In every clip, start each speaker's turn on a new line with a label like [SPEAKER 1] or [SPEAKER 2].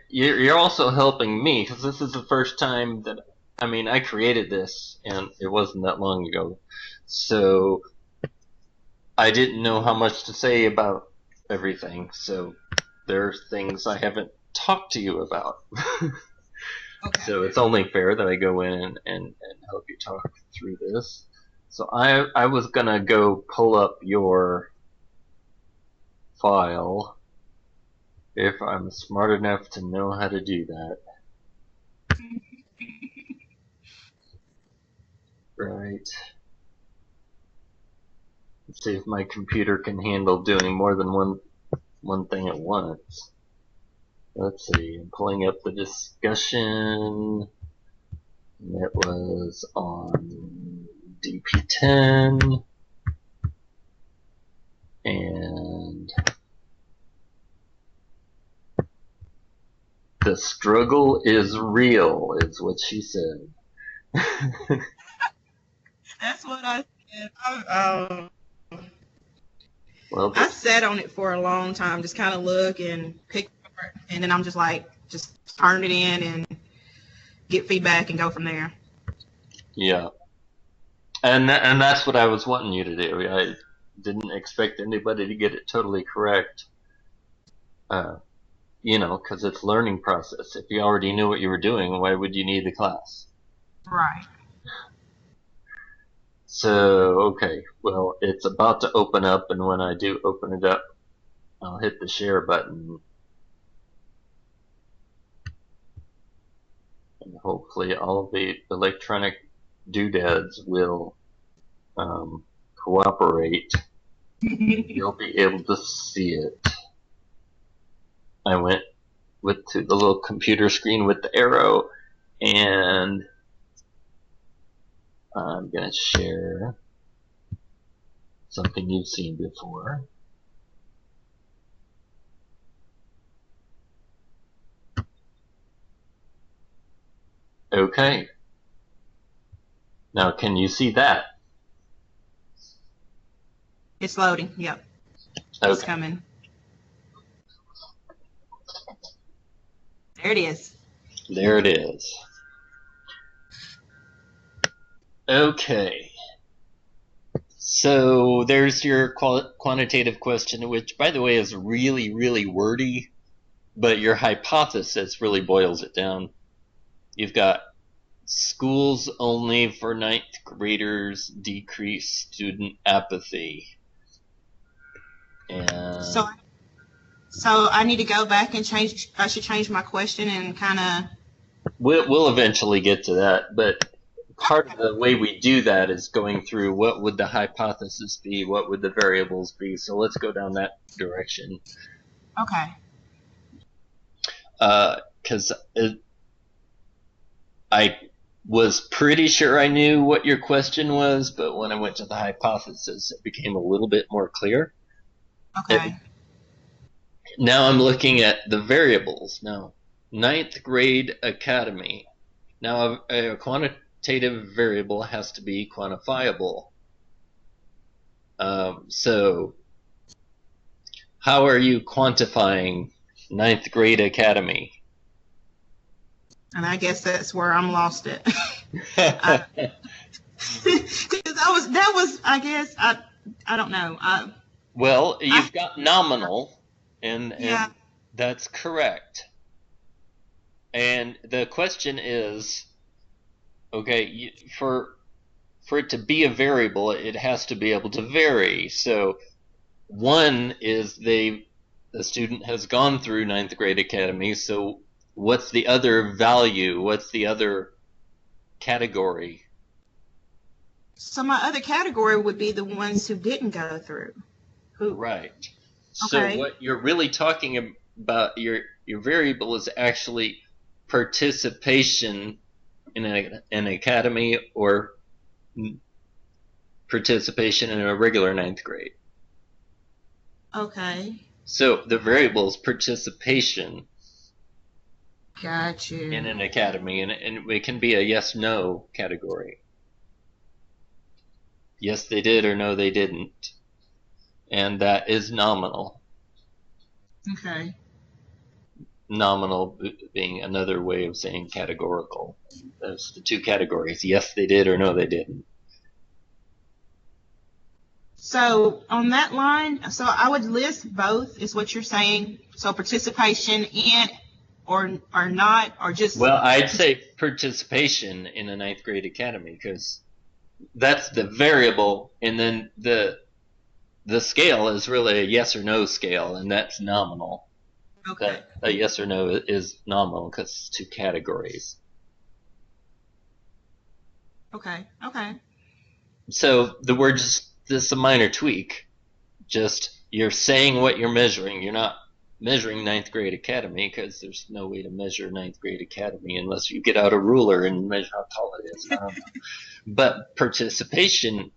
[SPEAKER 1] You're also helping me because this is the first time that I created this and it wasn't that long ago, so I didn't know how much to say about everything. So there's things I haven't talked to you about.
[SPEAKER 2] Okay.
[SPEAKER 1] So it's only fair that I go in and help you talk through this. So I was gonna go pull up your file if I'm smart enough to know how to do that. Right. Let's see if my computer can handle doing more than one thing at once. Let's see. I'm pulling up the discussion. It was on DP10 and the struggle is real, is what she said.
[SPEAKER 2] That's what I said.
[SPEAKER 1] Well,
[SPEAKER 2] I sat on it for a long time, just kind of look and pick apart, and then I'm just like, just turn it in and get feedback and go from there.
[SPEAKER 1] yeah, and that's what I was wanting you to do. I didn't expect anybody to get it totally correct. Uh, because it's learning process. If you already knew what you were doing, why would you need the class?
[SPEAKER 2] Right.
[SPEAKER 1] So, okay, well, it's about to open up, and when I do open it up, I'll hit the share button, and hopefully all of the electronic doodads will cooperate. You'll be able to see it. I went to the little computer screen with the arrow, and I'm going to share something you've seen before. Okay. Now, can you see that?
[SPEAKER 2] It's loading. Yep. It's
[SPEAKER 1] Okay.
[SPEAKER 2] coming. There it is.
[SPEAKER 1] There it is. Okay. So there's your quantitative question, which, by the way, is really, really wordy, but your hypothesis really boils it down. You've got schools only for ninth graders decrease student apathy. And
[SPEAKER 2] So, so I need to go back and change. I should change my question and kind of.
[SPEAKER 1] we'll eventually get to that, but part of the way we do that is going through what would the hypothesis be, what would the variables be. So let's go down that direction.
[SPEAKER 2] Okay.
[SPEAKER 1] Because I was pretty sure I knew what your question was, but when I went to the hypothesis, it became a little bit more clear.
[SPEAKER 2] Okay.
[SPEAKER 1] Now I'm looking at the variables. Now, ninth grade academy. Now, a quantitative variable has to be quantifiable. So, how are you quantifying ninth grade academy?
[SPEAKER 2] And I guess that's where I'm lost at. Because that was I guess I don't know.
[SPEAKER 1] Well,
[SPEAKER 2] I
[SPEAKER 1] you've got nominal, and
[SPEAKER 2] yeah.
[SPEAKER 1] that's correct. And the question is, okay, for it to be a variable, it has to be able to vary. So one is the student has gone through ninth grade academy. So what's the other value? What's the other category?
[SPEAKER 2] So my other category would be the ones who didn't go through. Who?
[SPEAKER 1] Right. So
[SPEAKER 2] Okay.
[SPEAKER 1] what you're really talking about, your variable is actually participation in an academy or participation in a regular ninth grade.
[SPEAKER 2] Okay.
[SPEAKER 1] So the variable is participation
[SPEAKER 2] Got
[SPEAKER 1] in
[SPEAKER 2] you.
[SPEAKER 1] an academy, and it can be a yes/no category. Yes, they did, or no, they didn't. And that is nominal.
[SPEAKER 2] Okay.
[SPEAKER 1] nominal being another way of saying categorical. That's the two categories. Yes, they did, or no, they didn't.
[SPEAKER 2] So on that line, so I would list both, is what you're saying. So participation in or not, or just.
[SPEAKER 1] Well, I'd say participation in a ninth grade academy, because that's the variable, and then the scale is really a yes or no scale, and that's nominal.
[SPEAKER 2] Okay.
[SPEAKER 1] A yes or no is nominal because it's two categories.
[SPEAKER 2] Okay. Okay.
[SPEAKER 1] So the word just this is a minor tweak. Just you're saying what you're measuring. You're not measuring ninth grade academy, because there's no way to measure ninth grade academy unless you get out a ruler and measure how tall it is. I don't know. But participation,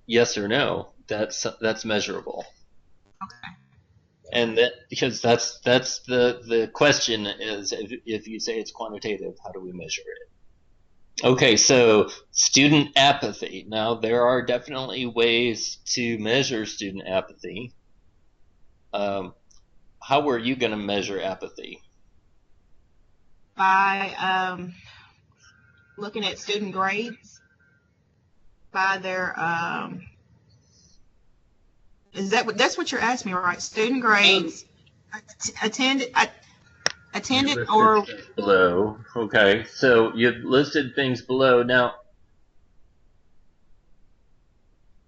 [SPEAKER 1] yes or no, that's measurable.
[SPEAKER 2] Okay.
[SPEAKER 1] And that, because that's the question is, if you say it's quantitative, how do we measure it? Okay, so student apathy. Now, there are definitely ways to measure student apathy. How were you going to measure apathy?
[SPEAKER 2] By looking at student grades, by their that's what you're asking me, right? Student grades, attended or
[SPEAKER 1] below. Okay, so you've listed things below. Now,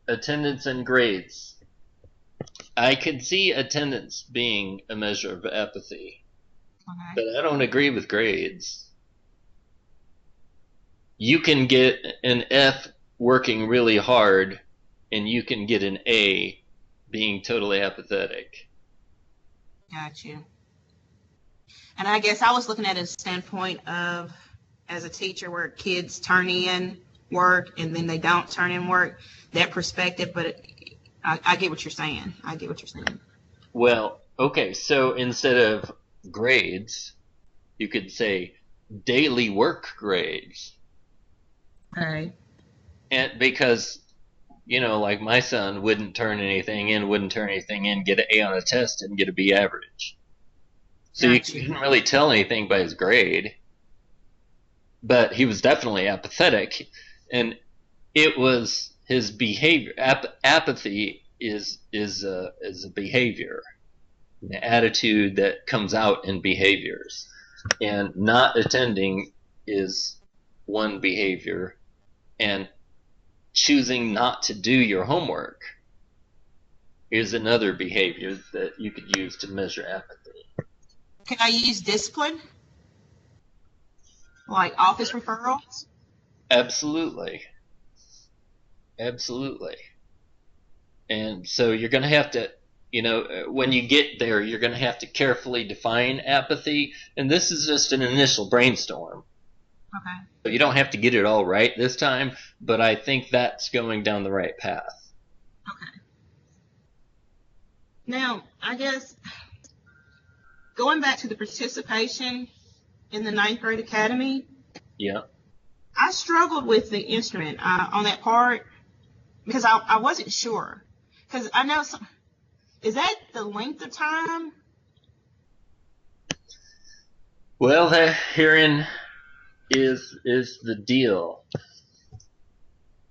[SPEAKER 1] attendance and grades. I could see attendance being a measure of apathy, but I don't agree with grades. You can get an F working really hard, and you can get an A being totally apathetic.
[SPEAKER 2] Got you. And I guess I was looking at a standpoint of, as a teacher, where kids turn in work and then they don't turn in work, that perspective, but I get what you're saying. I get what you're saying.
[SPEAKER 1] Well, okay, so instead of grades, you could say daily work grades.
[SPEAKER 2] Okay.
[SPEAKER 1] And because, like my son wouldn't turn anything in, get an A on a test, and get a B average. So you couldn't really tell anything by his grade. But he was definitely apathetic, and it was his behavior. Apathy is a behavior, an attitude that comes out in behaviors, and not attending is one behavior, and choosing not to do your homework is another behavior that you could use to measure apathy.
[SPEAKER 2] Can I use discipline? Like office referrals?
[SPEAKER 1] Absolutely. Absolutely. And so you're going to have to, when you get there, you're going to have to carefully define apathy. And this is just an initial brainstorm.
[SPEAKER 2] Okay.
[SPEAKER 1] So you don't have to get it all right this time, but I think that's going down the right path.
[SPEAKER 2] Okay. Now, I guess going back to the participation in the ninth grade academy.
[SPEAKER 1] Yeah.
[SPEAKER 2] I struggled with the instrument on that part because I wasn't sure. Because I know is that the length of time?
[SPEAKER 1] Well, herein is the deal.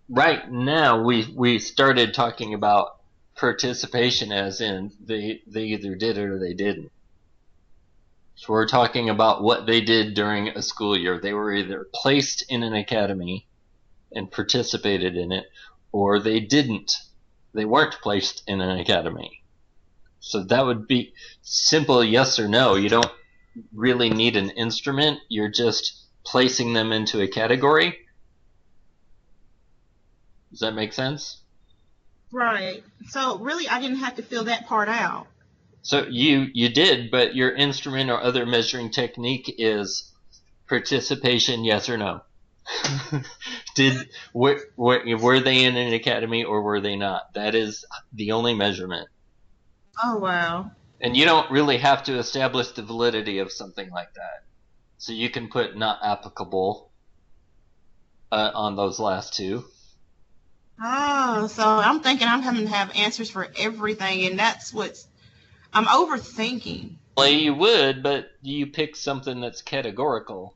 [SPEAKER 1] Right now, we started talking about participation as in they either did it or they didn't. So we're talking about what they did during a school year. They were either placed in an academy and participated in it, or they didn't. They weren't placed in an academy. So that would be simple yes or no. You don't really need an instrument. You're just placing them into a category. Does that make sense?
[SPEAKER 2] Right. So really, I didn't have to fill that part out.
[SPEAKER 1] So you did, but your instrument or other measuring technique is participation, yes or no. Were they in an academy or were they not? That is the only measurement.
[SPEAKER 2] Oh, wow.
[SPEAKER 1] And you don't really have to establish the validity of something like that. So you can put not applicable on those last two.
[SPEAKER 2] Oh, so I'm thinking I'm having to have answers for everything, and that's I'm overthinking.
[SPEAKER 1] Well, you would, but you pick something that's categorical,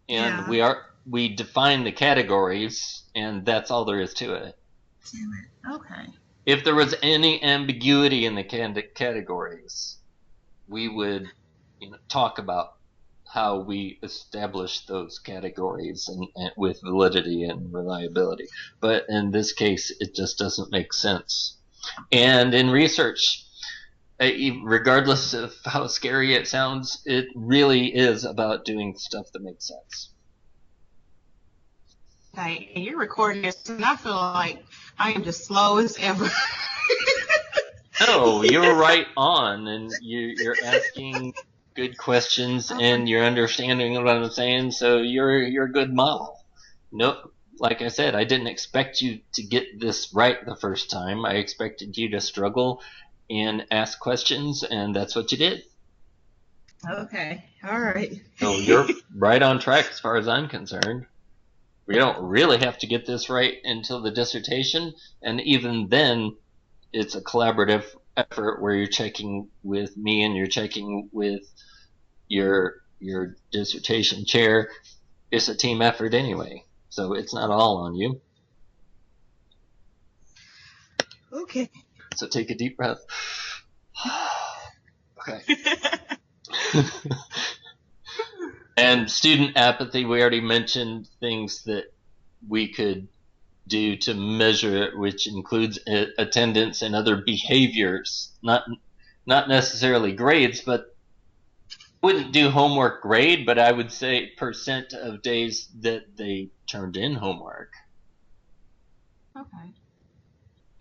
[SPEAKER 1] and
[SPEAKER 2] Yeah.
[SPEAKER 1] we define the categories, and that's all there is to it.
[SPEAKER 2] Okay.
[SPEAKER 1] If there was any ambiguity in the categories, we would, talk about how we establish those categories and with validity and reliability. But in this case, it just doesn't make sense. And in research, regardless of how scary it sounds, it really is about doing stuff that makes sense.
[SPEAKER 2] Okay, and you're recording this, and I feel like I am just slow as ever.
[SPEAKER 1] No, you're right on, and you're asking good questions, and you're understanding what I'm saying. So you're a good model. Nope. Like I said, I didn't expect you to get this right the first time. I expected you to struggle and ask questions, and that's what you did.
[SPEAKER 2] Okay, all right.
[SPEAKER 1] So you're right on track as far as I'm concerned. We don't really have to get this right until the dissertation, and even then, it's a collaborative effort where you're checking with me and you're checking with your dissertation chair. It's a team effort anyway, so it's not all on you.
[SPEAKER 2] Okay.
[SPEAKER 1] So take a deep breath. Okay. And student apathy, we already mentioned things that we could do to measure it, which includes attendance and other behaviors, not necessarily grades, but wouldn't do homework grade, but I would say percent of days that they turned in homework.
[SPEAKER 2] Okay.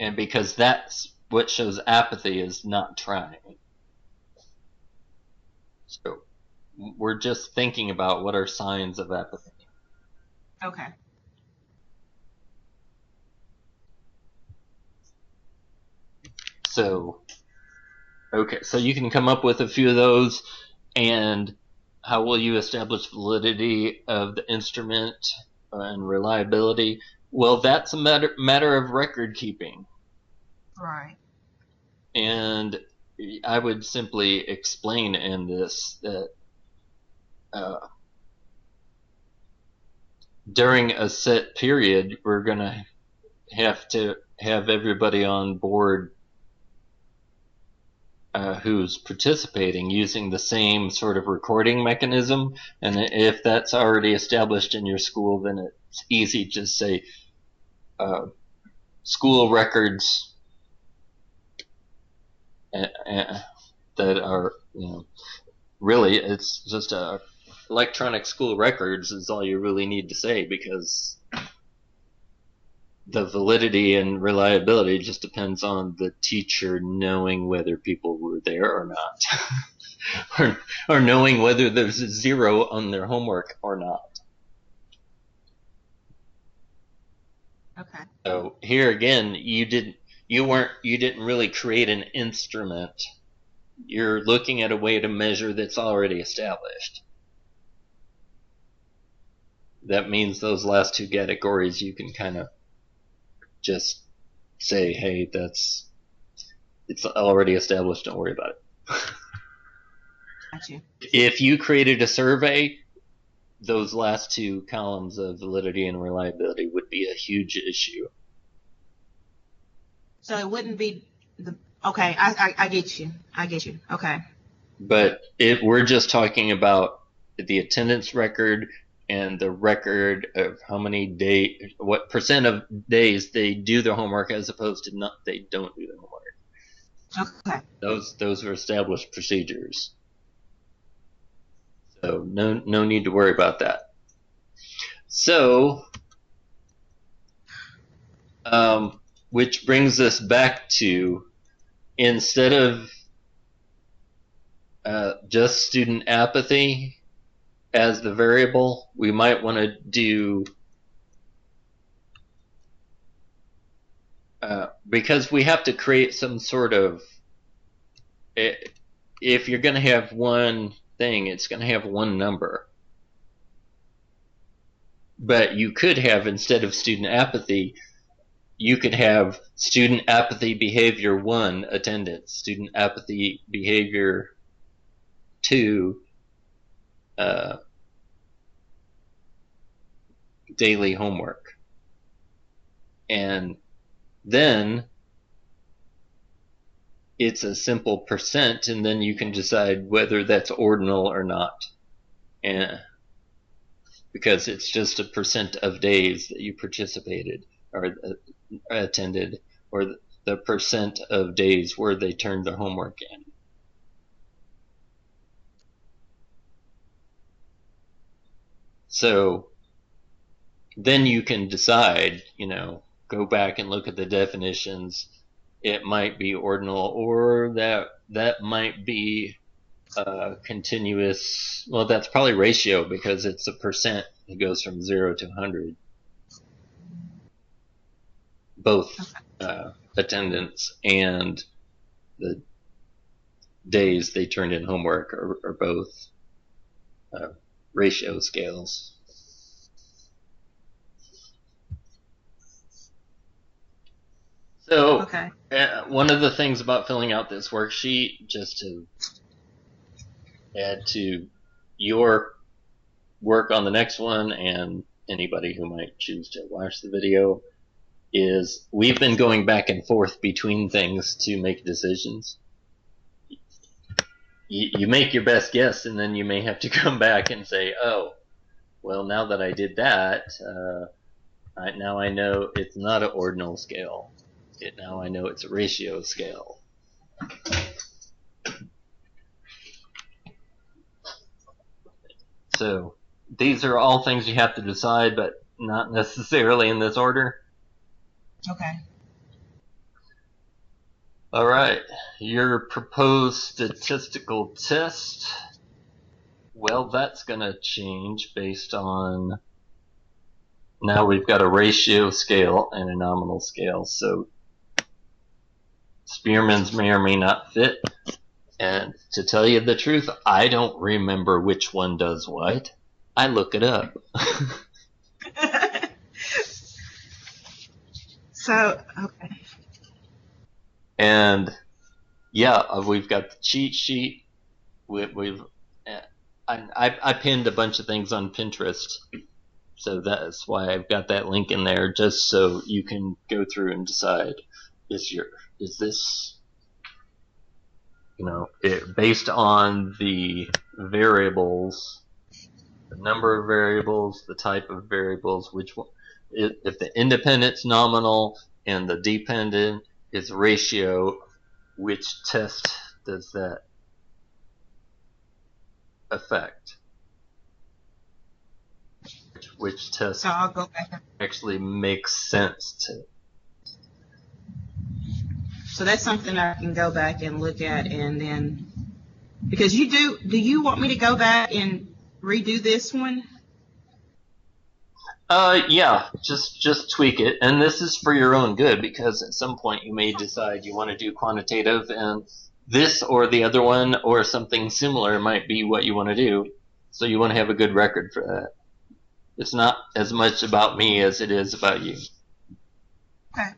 [SPEAKER 1] And because that's what shows apathy, is not trying. So we're just thinking about what are signs of apathy.
[SPEAKER 2] Okay.
[SPEAKER 1] So, okay, so you can come up with a few of those, and how will you establish validity of the instrument and reliability? Well, that's a matter of record keeping.
[SPEAKER 2] Right.
[SPEAKER 1] And I would simply explain in this that during a set period, we're going to have everybody on board who's participating using the same sort of recording mechanism. And if that's already established in your school, then it's easy to say school records that are, really it's just electronic school records is all you really need to say, because the validity and reliability just depends on the teacher knowing whether people were there or not, or knowing whether there's a 0 on their homework or not.
[SPEAKER 2] Okay.
[SPEAKER 1] So here again, you didn't really create an instrument. You're looking at a way to measure that's already established. That means those last two categories you can kind of just say, hey, it's already established, don't worry about it.
[SPEAKER 2] Gotcha.
[SPEAKER 1] If you created a survey, those last two columns of validity and reliability would be a huge issue.
[SPEAKER 2] So it wouldn't be okay, I get you. Okay.
[SPEAKER 1] But we're just talking about the attendance record and the record of how many what percent of days they do their homework, as opposed to they don't do their homework.
[SPEAKER 2] Okay.
[SPEAKER 1] Those are established procedures. So no need to worry about that. So, which brings us back to, instead of just student apathy as the variable, we might want to do, because we have to create some sort of, if you're going to have one thing, it's going to have one number. But you could have, instead of student apathy, you could have student apathy behavior 1 attendance, student apathy behavior 2 daily homework. And then it's a simple percent, and then you can decide whether that's ordinal or not. And because it's just a percent of days that you participated or attended, or the percent of days where they turned their homework in. So then you can decide, go back and look at the definitions. It might be ordinal, or that might be continuous. Well, that's probably ratio, because it's a percent. It goes from 0 to 100. Both attendance and the days they turned in homework are both ratio scales. So
[SPEAKER 2] Okay.
[SPEAKER 1] One of the things about filling out this worksheet, just to add to your work on the next one and anybody who might choose to watch the video, is we've been going back and forth between things to make decisions. You make your best guess, and then you may have to come back and say, oh, well, now that I did that, now I know it's not an ordinal scale. Now I know it's a ratio scale. So these are all things you have to decide, but not necessarily in this order.
[SPEAKER 2] Okay.
[SPEAKER 1] All right, your proposed statistical test, well, that's going to change based on, now we've got a ratio scale and a nominal scale, so Spearman's may or may not fit. And to tell you the truth, I don't remember which one does what. I look it up.
[SPEAKER 2] So, okay.
[SPEAKER 1] And yeah, we've got the cheat sheet. I pinned a bunch of things on Pinterest, so that's why I've got that link in there, just so you can go through and decide, is this, based on the variables, the number of variables, the type of variables, which one, if the independent's nominal and the dependent is ratio, which test does that affect? Which test
[SPEAKER 2] So I'll go back.
[SPEAKER 1] actually makes sense to?
[SPEAKER 2] So that's something I can go back and look at, and then, because do you want me to go back and redo this one?
[SPEAKER 1] Yeah, just tweak it, and this is for your own good, because at some point you may decide you want to do quantitative, and this or the other one or something similar might be what you want to do, so you want to have a good record for that. It's not as much about me as it is about you.
[SPEAKER 2] Okay.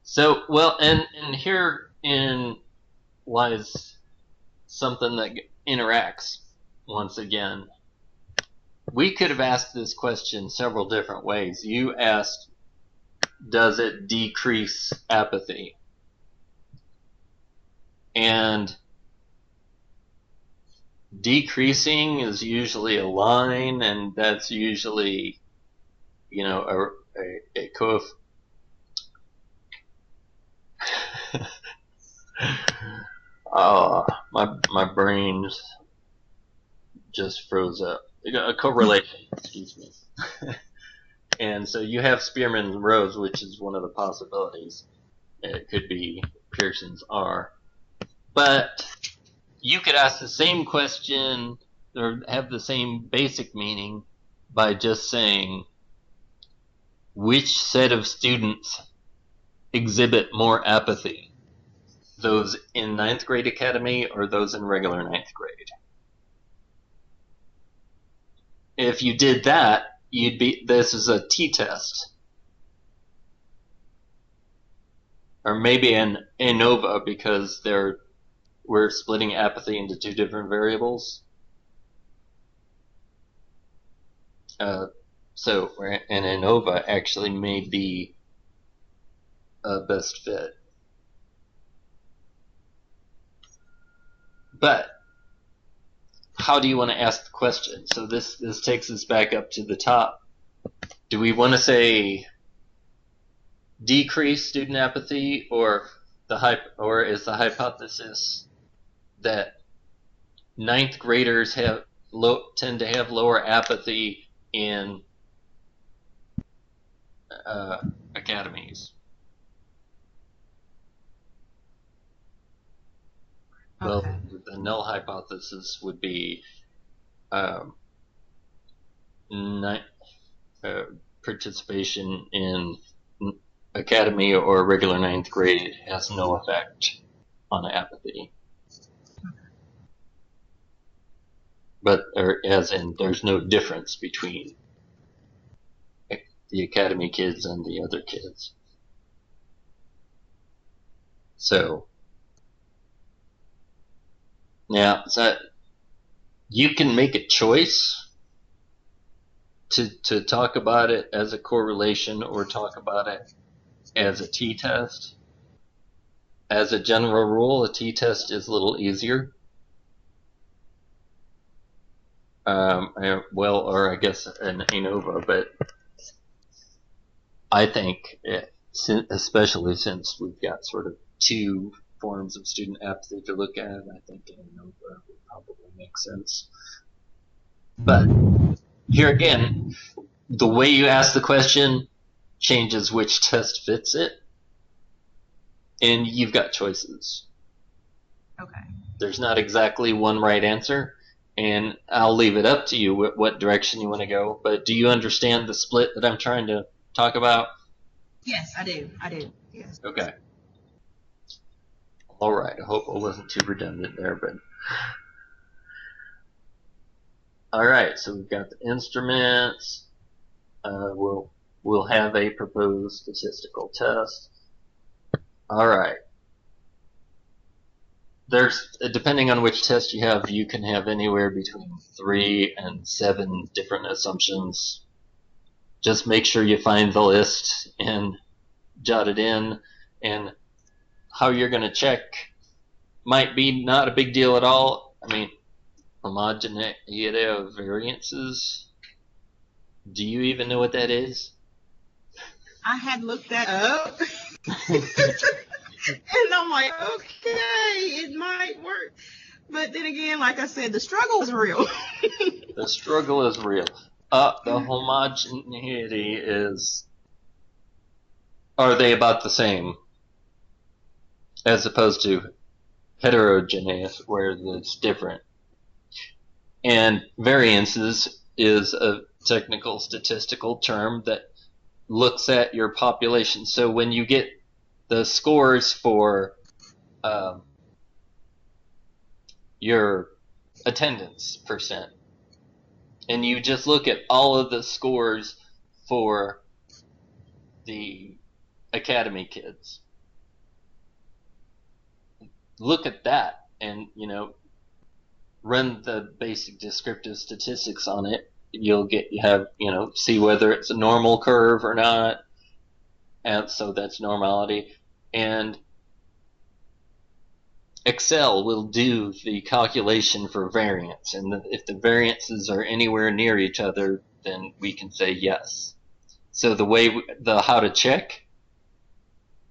[SPEAKER 1] So, well, and herein lies something that interacts once again. We could have asked this question several different ways. You asked, does it decrease apathy? And decreasing is usually a line, and that's usually, a coefficient. My brain just froze up. A correlation, excuse me. And so you have Spearman's rows, which is one of the possibilities. It could be Pearson's R. But you could ask the same question or have the same basic meaning by just saying, which set of students exhibit more apathy? Those in 9th grade academy or those in regular 9th grade? If you did that, this is a t-test. or maybe an ANOVA because we're splitting apathy into two different variables. So an ANOVA actually may be a best fit. But how do you want to ask the question? So this takes us back up to the top. Do we want to say decrease student apathy, or is the hypothesis that ninth graders tend to have lower apathy in academies?
[SPEAKER 2] Okay.
[SPEAKER 1] Well, the null hypothesis would be participation in academy or regular ninth grade has no effect on apathy. But as in, there's no difference between the academy kids and the other kids. So now you can make a choice to talk about it as a correlation or talk about it as a t-test. As a general rule, a t-test is a little easier. Or I guess an ANOVA, but I think, especially since we've got sort of two forms of student apathy to look at, I think an ANOVA would probably make sense. But here again, the way you ask the question changes which test fits it, and you've got choices.
[SPEAKER 2] Okay.
[SPEAKER 1] There's not exactly one right answer, and I'll leave it up to you what direction you want to go. But do you understand the split that I'm trying to talk about?
[SPEAKER 2] Yes, I do. Yes.
[SPEAKER 1] Okay. All right. I hope I wasn't too redundant there, but all right. So we've got the instruments. We'll have a proposed statistical test. All right. Depending on which test you have, you can have anywhere between 3 and 7 different assumptions. Just make sure you find the list and jot it in. And how you're going to check might be not a big deal at all. I mean, homogeneity of variances. Do you even know what that is?
[SPEAKER 2] I had looked that up. And I'm like, okay, it might work. But then again, like I said, the struggle is real.
[SPEAKER 1] The struggle is real. The homogeneity is... Are they about the same? As opposed to heterogeneous, where it's different. And variances is a technical statistical term that looks at your population. So when you get the scores for your attendance percent, and you just look at all of the scores for the academy kids, look at that and run the basic descriptive statistics on it. You'll see whether it's a normal curve or not, and so that's normality. And Excel will do the calculation for variance, and if the variances are anywhere near each other, then we can say yes. So how to check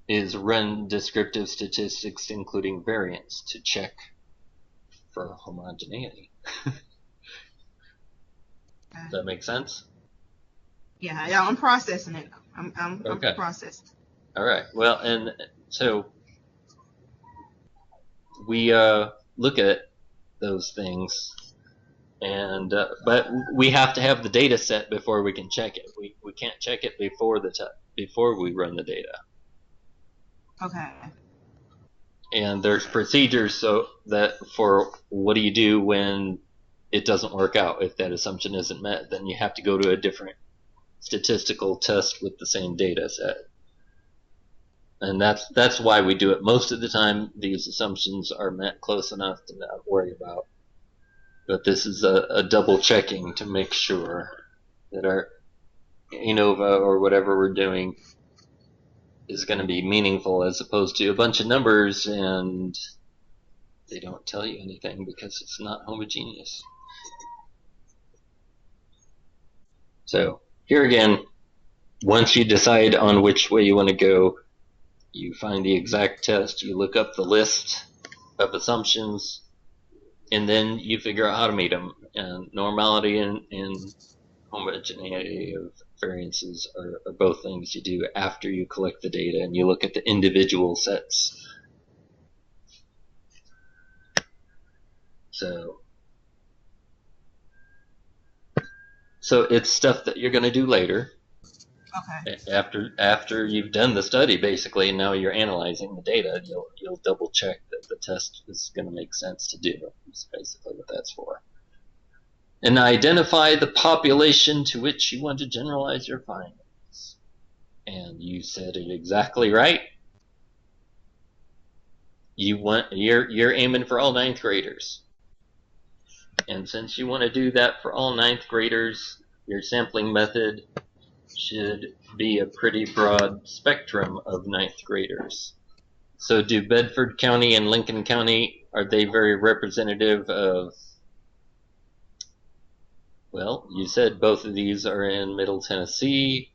[SPEAKER 1] is run descriptive statistics including variance to check for homogeneity. Does that make sense?
[SPEAKER 2] Yeah, I'm processing it. I'm
[SPEAKER 1] Okay.
[SPEAKER 2] processing.
[SPEAKER 1] All right. Well, and so we look at those things, and but we have to have the data set before we can check it. We can't check it before we run the data.
[SPEAKER 2] Okay.
[SPEAKER 1] And there's procedures so that for what do you do when it doesn't work out. If that assumption isn't met, then you have to go to a different statistical test with the same data set. And that's why we do it. Most of the time, these assumptions are met close enough to not worry about. But this is a double checking to make sure that our ANOVA or whatever we're doing is going to be meaningful, as opposed to a bunch of numbers and they don't tell you anything because it's not homogeneous. So here again, once you decide on which way you want to go, you find the exact test, you look up the list of assumptions, and then you figure out how to meet them. And normality and homogeneity of variances are both things you do after you collect the data and you look at the individual sets. So it's stuff that you're going to do later.
[SPEAKER 2] Okay.
[SPEAKER 1] After you've done the study, basically, and now you're analyzing the data, you'll double check that the test is going to make sense to do. That's basically what that's for. And identify the population to which you want to generalize your findings. And you said it exactly right. You're aiming for all 9th graders. And since you want to do that for all 9th graders, your sampling method should be a pretty broad spectrum of 9th graders. So do Bedford County and Lincoln County, are they very representative of, well, you said both of these are in Middle Tennessee,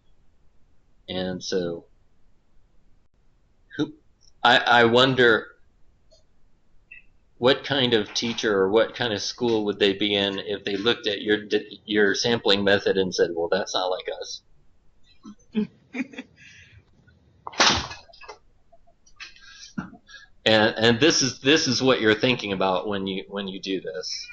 [SPEAKER 1] and so I wonder what kind of teacher or what kind of school would they be in if they looked at your sampling method and said, well, that's not like us. And this is what you're thinking about when you do this.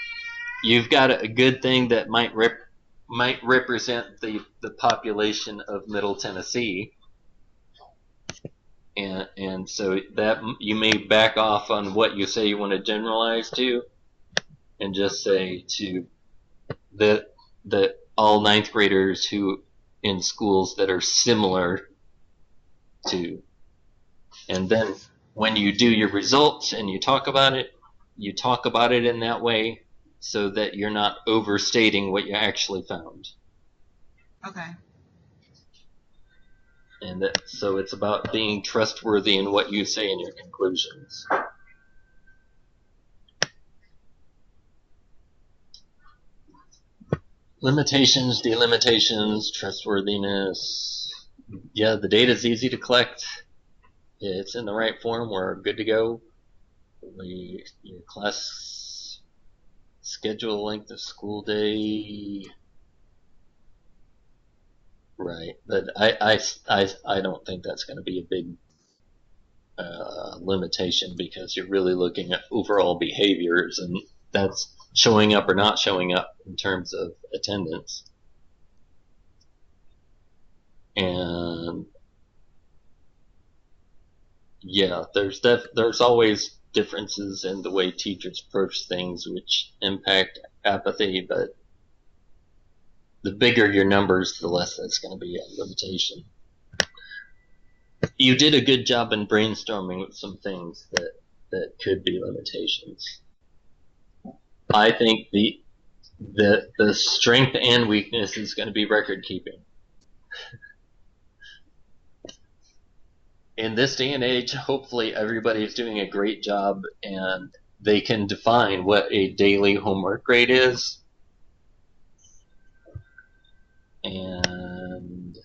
[SPEAKER 1] You've got a good thing that might represent the population of Middle Tennessee, and so that you may back off on what you say you want to generalize to, and just say to that all 9th graders who in schools that are similar to, and then when you do your results and you talk about it in that way so that you're not overstating what you actually found.
[SPEAKER 2] Okay.
[SPEAKER 1] And so it's about being trustworthy in what you say in your conclusions. Limitations, delimitations, trustworthiness. Yeah, the data is easy to collect. It's in the right form. We're good to go. Your class schedule, length of school day. Right, but I don't think that's going to be a big limitation, because you're really looking at overall behaviors, and that's showing up or not showing up in terms of attendance. And yeah, there's always differences in the way teachers approach things which impact apathy, but the bigger your numbers, the less that's going to be a limitation. You did a good job in brainstorming with some things that could be limitations. I think the strength and weakness is going to be record keeping. In this day and age, hopefully everybody's doing a great job and they can define what a daily homework grade is. And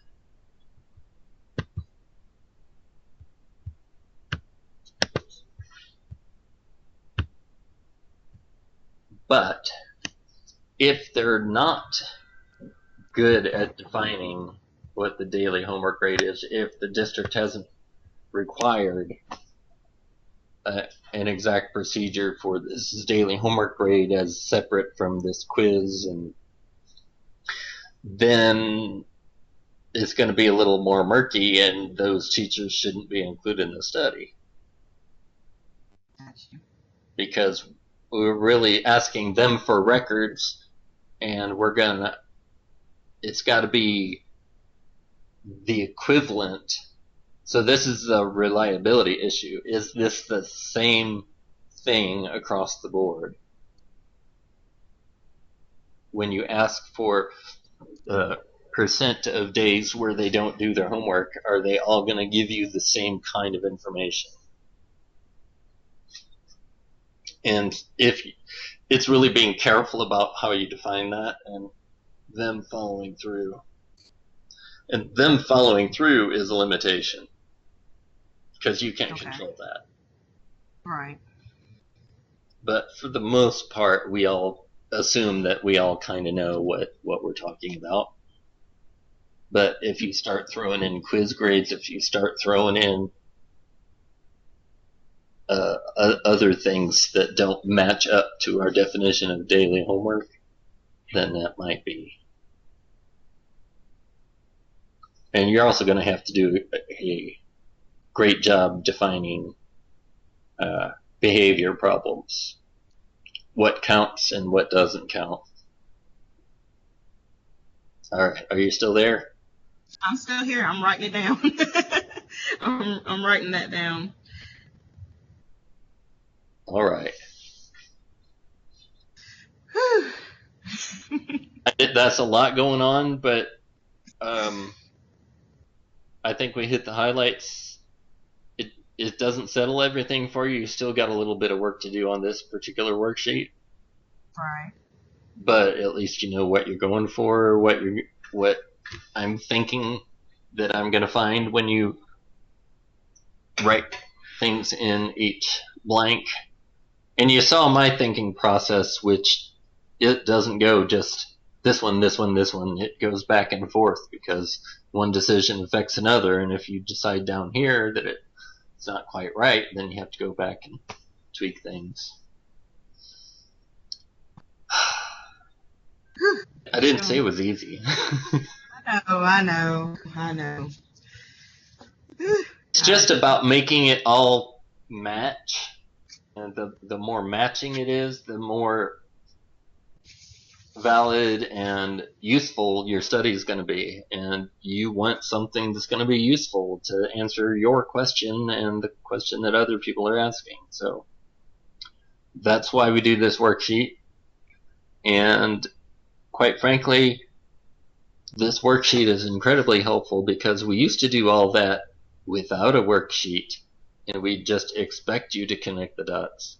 [SPEAKER 1] but if they're not good at defining what the daily homework grade is, if the district hasn't required an exact procedure for this daily homework grade as separate from this quiz, and then it's going to be a little more murky, and those teachers shouldn't be included in the study.
[SPEAKER 2] Gotcha.
[SPEAKER 1] Because we're really asking them for records, and it's got to be the equivalent So this is the reliability issue. Is this the same thing across the board? When you ask for the percent of days where they don't do their homework, are they all going to give you the same kind of information? And if it's really being careful about how you define that and them following through. And them following through is a limitation because you can't control that.
[SPEAKER 2] Right.
[SPEAKER 1] But for the most part, we all assume that we all kind of know what we're talking about. But if you start throwing in quiz grades, if you start throwing in other things that don't match up to our definition of daily homework, then that might be. And you're also going to have to do a great job defining behavior problems. What counts and what doesn't count. All right, are you still there?
[SPEAKER 2] I'm still here. I'm writing it down. I'm writing that down.
[SPEAKER 1] All right. That's a lot going on, but I think we hit the highlights. It doesn't settle everything for you. You still got a little bit of work to do on this particular worksheet.
[SPEAKER 2] Right.
[SPEAKER 1] But at least you know what you're going for, what I'm thinking that I'm going to find when you write things in each blank. And you saw my thinking process, which it doesn't go just this one, this one, this one. It goes back and forth because one decision affects another. And if you decide down here that it's not quite right, then you have to go back and tweak things. I didn't say it was easy.
[SPEAKER 2] I know.
[SPEAKER 1] It's just about making it all match. And the more matching it is, the more valid and useful your study is going to be. And you want something that's going to be useful to answer your question and the question that other people are asking. So that's why we do this worksheet. And quite frankly, this worksheet is incredibly helpful because we used to do all that without a worksheet, and we just expect you to connect the dots.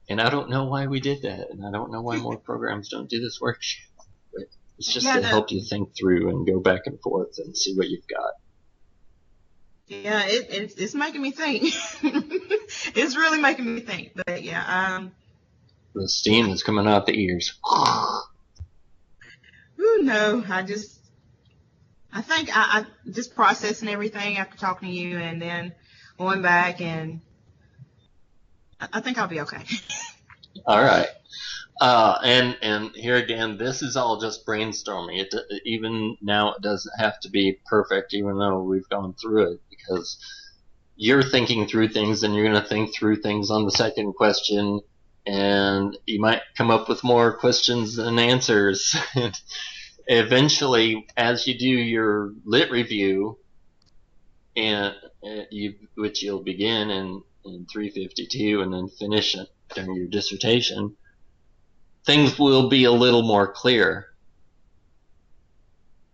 [SPEAKER 1] And I don't know why we did that, and I don't know why more programs don't do this worksheet. But it's just to help you think through and go back and forth and see what you've got.
[SPEAKER 2] Yeah, it's making me think. It's really making me think. But yeah,
[SPEAKER 1] the steam is coming out the ears.
[SPEAKER 2] No, I think I just processing everything after talking to you and then going back, and I think I'll be okay.
[SPEAKER 1] All right. And here again, this is all just brainstorming. Even now, it doesn't have to be perfect, even though we've gone through it, because you're thinking through things, and you're going to think through things on the second question, and you might come up with more questions than answers. Eventually, as you do your lit review, and which you'll begin in 352 and then finish it during your dissertation, things will be a little more clear.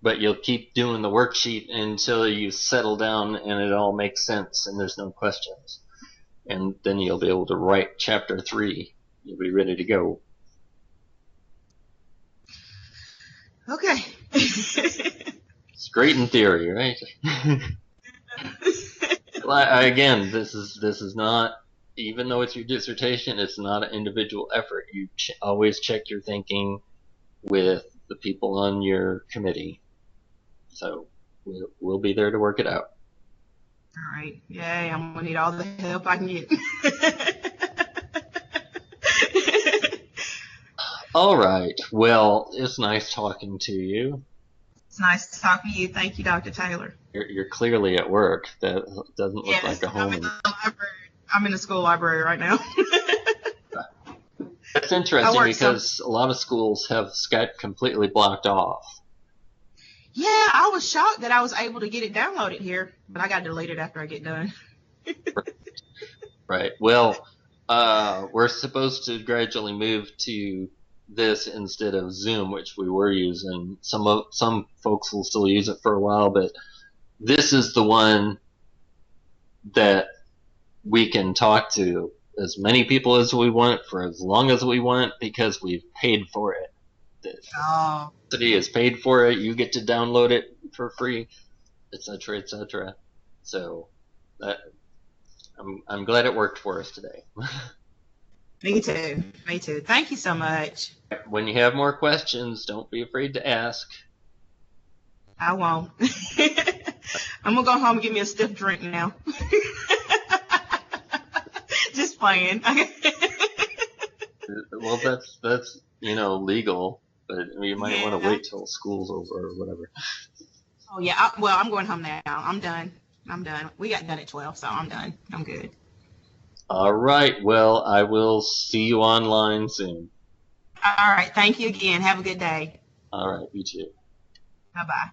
[SPEAKER 1] But you'll keep doing the worksheet until you settle down and it all makes sense and there's no questions. And then you'll be able to write chapter 3. You'll be ready to go.
[SPEAKER 2] Okay.
[SPEAKER 1] It's great in theory, right? Again, this is not, even though it's your dissertation, it's not an individual effort. You always check your thinking with the people on your committee. So we'll be there to work it out.
[SPEAKER 2] All right. Yay, I'm going to need all the help I can get.
[SPEAKER 1] All right. Well, it's nice talking to you.
[SPEAKER 2] It's nice talking to you. Thank you, Dr. Taylor.
[SPEAKER 1] You're clearly at work. That doesn't look like a home.
[SPEAKER 2] I'm in the library. I'm in the school library right now.
[SPEAKER 1] That's interesting because a lot of schools have Skype completely blocked off.
[SPEAKER 2] Yeah, I was shocked that I was able to get it downloaded here, but I got deleted after I get done.
[SPEAKER 1] Right. Well, we're supposed to gradually move to this instead of Zoom, which we were using. Some folks will still use it for a while, but this is the one that we can talk to as many people as we want for as long as we want because we've paid for it. The
[SPEAKER 2] Oh,
[SPEAKER 1] city has paid for it. You get to download it for free, etc., etc. So that, I'm glad it worked for us today.
[SPEAKER 2] me too. Me too. Thank you so much.
[SPEAKER 1] When you have more questions, don't be afraid to ask.
[SPEAKER 2] I won't. I'm gonna go home and get me a stiff drink now. Just playing.
[SPEAKER 1] Well, that's legal, but you might want to
[SPEAKER 2] Yeah.
[SPEAKER 1] wait till school's over or whatever.
[SPEAKER 2] Oh yeah. Well, I'm going home now. I'm done. I'm done. We got done at 12, so I'm done. I'm good.
[SPEAKER 1] All right. Well, I will see you online soon.
[SPEAKER 2] All right. Thank you again. Have a good day.
[SPEAKER 1] All right. You too.
[SPEAKER 2] Bye bye.